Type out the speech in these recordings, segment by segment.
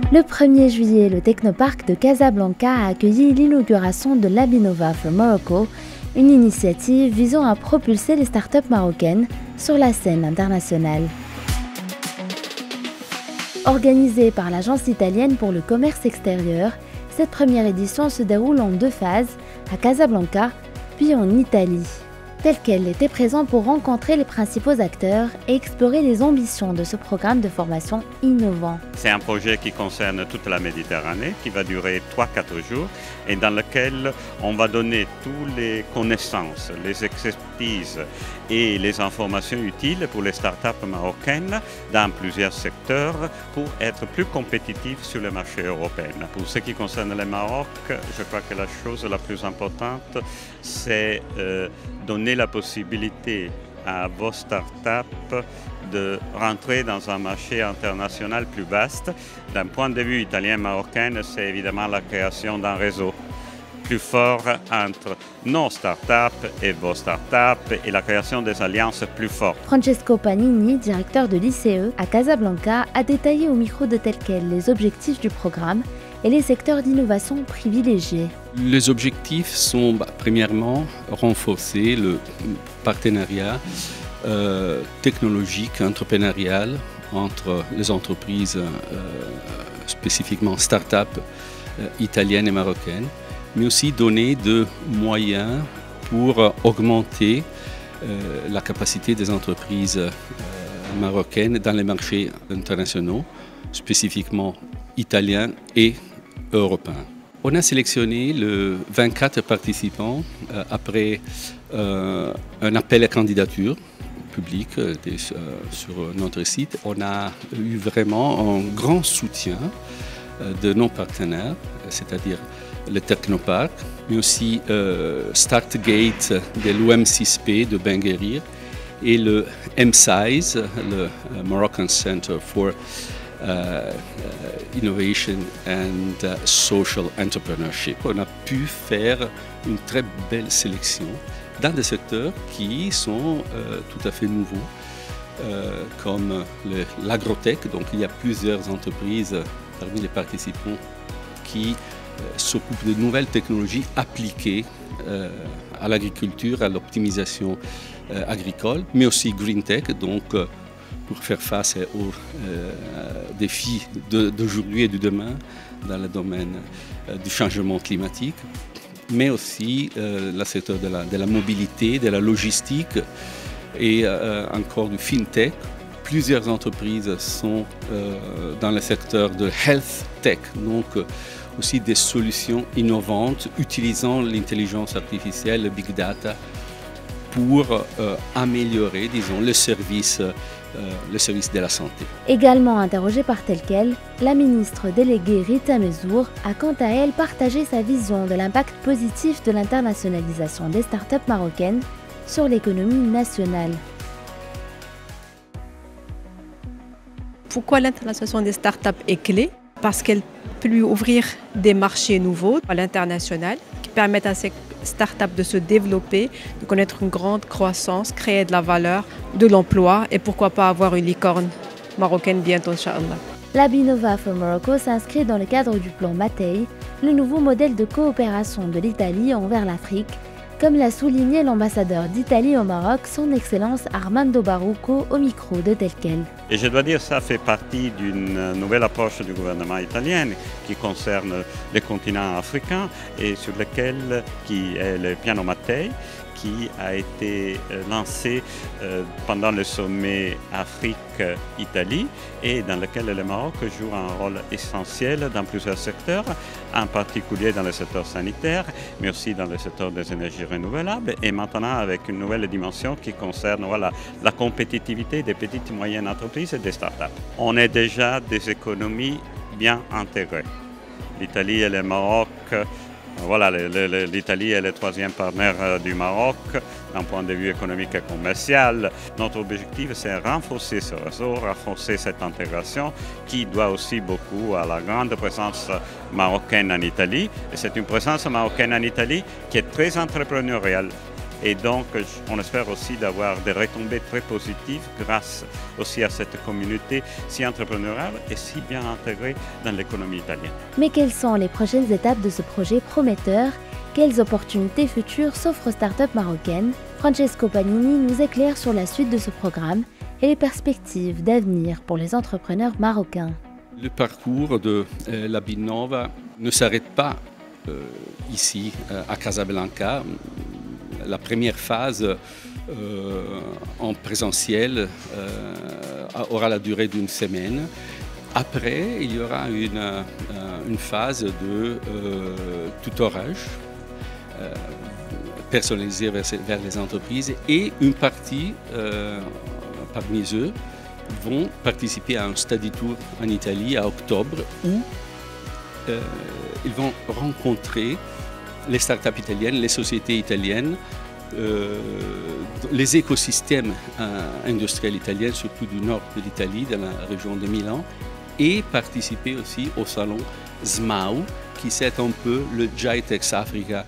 Le 1er juillet, le Technoparc de Casablanca a accueilli l'inauguration de l'Abinova for Morocco, une initiative visant à propulser les startups marocaines sur la scène internationale. Organisée par l'Agence italienne pour le commerce extérieur, cette première édition se déroule en 2 phases, à Casablanca puis en Italie. Telquel était présent pour rencontrer les principaux acteurs et explorer les ambitions de ce programme de formation innovant. C'est un projet qui concerne toute la Méditerranée, qui va durer 3-4 jours et dans lequel on va donner toutes les connaissances, les expertises et les informations utiles pour les startups marocaines dans plusieurs secteurs pour être plus compétitifs sur le marché européen. Pour ce qui concerne le Maroc, je crois que la chose la plus importante, c'est donner la possibilité à vos startups de rentrer dans un marché international plus vaste. D'un point de vue italien-marocain, c'est évidemment la création d'un réseau plus fort entre nos startups et vos startups et la création des alliances plus fortes. Francesco Panini, directeur de l'ICE à Casablanca, a détaillé au micro de Telquel les objectifs du programme et les secteurs d'innovation privilégiés. Les objectifs sont premièrement renforcer le partenariat technologique, entrepreneurial entre les entreprises spécifiquement start-up italiennes et marocaines, mais aussi donner des moyens pour augmenter la capacité des entreprises marocaines dans les marchés internationaux, spécifiquement italiens et européens. On a sélectionné les 24 participants après un appel à candidature public sur notre site. On a eu vraiment un grand soutien de nos partenaires, c'est-à-dire le Technoparc, mais aussi Startgate de l'OM6P de Ben Guerir et le MSISE, le Moroccan Center for Innovation and Social Entrepreneurship. On a pu faire une très belle sélection dans des secteurs qui sont tout à fait nouveaux, comme l'agrotech. Donc il y a plusieurs entreprises parmi les participants qui s'occupent de nouvelles technologies appliquées à l'agriculture, à l'optimisation agricole, mais aussi green tech, donc pour faire face aux défis d'aujourd'hui et de demain dans le domaine du changement climatique, mais aussi le secteur de la mobilité, de la logistique et encore du fintech. Plusieurs entreprises sont dans le secteur de health tech, donc aussi des solutions innovantes utilisant l'intelligence artificielle, le big data, pour améliorer, disons, le service de la santé. Également interrogée par Telquel, la ministre déléguée Rita Mezour a quant à elle partagé sa vision de l'impact positif de l'internationalisation des startups marocaines sur l'économie nationale. Pourquoi l'internationalisation des startups est clé? Parce qu'elle peut lui ouvrir des marchés nouveaux à l'international qui permettent à ces startups de se développer, de connaître une grande croissance, créer de la valeur, de l'emploi et pourquoi pas avoir une licorne marocaine bientôt, Inch'Allah. L'Abinova for Morocco s'inscrit dans le cadre du plan Matei, le nouveau modèle de coopération de l'Italie envers l'Afrique, comme l'a souligné l'ambassadeur d'Italie au Maroc, son Excellence Armando Baruco, au micro de Telquel. Et je dois dire que ça fait partie d'une nouvelle approche du gouvernement italien qui concerne le continent africain et sur lequel qui est le piano Mattei, qui a été lancé pendant le sommet Afrique-Italie et dans lequel le Maroc joue un rôle essentiel dans plusieurs secteurs, en particulier dans le secteur sanitaire, mais aussi dans le secteur des énergies renouvelables et maintenant avec une nouvelle dimension qui concerne la compétitivité des petites et moyennes entreprises et des startups. On est déjà des économies bien intégrées. L'Italie et le Maroc. L'Italie est le 3e partenaire du Maroc d'un point de vue économique et commercial. Notre objectif, c'est renforcer ce réseau, renforcer cette intégration qui doit aussi beaucoup à la grande présence marocaine en Italie. Et c'est une présence marocaine en Italie qui est très entrepreneuriale. Et donc, on espère aussi d'avoir des retombées très positives grâce aussi à cette communauté si entrepreneuriale et si bien intégrée dans l'économie italienne. Mais quelles sont les prochaines étapes de ce projet prometteur? Quelles opportunités futures s'offrent aux startups marocaines? Francesco Pagnini nous éclaire sur la suite de ce programme et les perspectives d'avenir pour les entrepreneurs marocains. Le parcours de la Binnova ne s'arrête pas ici à Casablanca. La première phase en présentiel aura la durée d'une semaine. Après, il y aura une phase de tutorage personnalisé vers les entreprises et une partie parmi eux vont participer à un study tour en Italie à octobre où ils vont rencontrer les startups italiennes, les sociétés italiennes, les écosystèmes industriels italiens, surtout du nord de l'Italie, dans la région de Milan, et participer aussi au salon SMAU, qui c'est un peu le GITEX Africa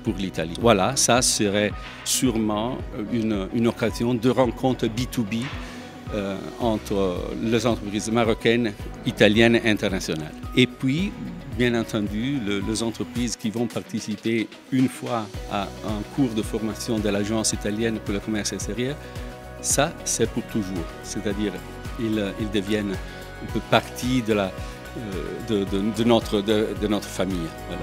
pour l'Italie. Voilà, ça serait sûrement une occasion de rencontre B2B entre les entreprises marocaines, italiennes et internationales. Et puis, bien entendu, les entreprises qui vont participer une fois à un cours de formation de l'Agence italienne pour le commerce extérieur, ça, c'est pour toujours. C'est-à-dire, ils deviennent un peu partie de notre famille. Voilà.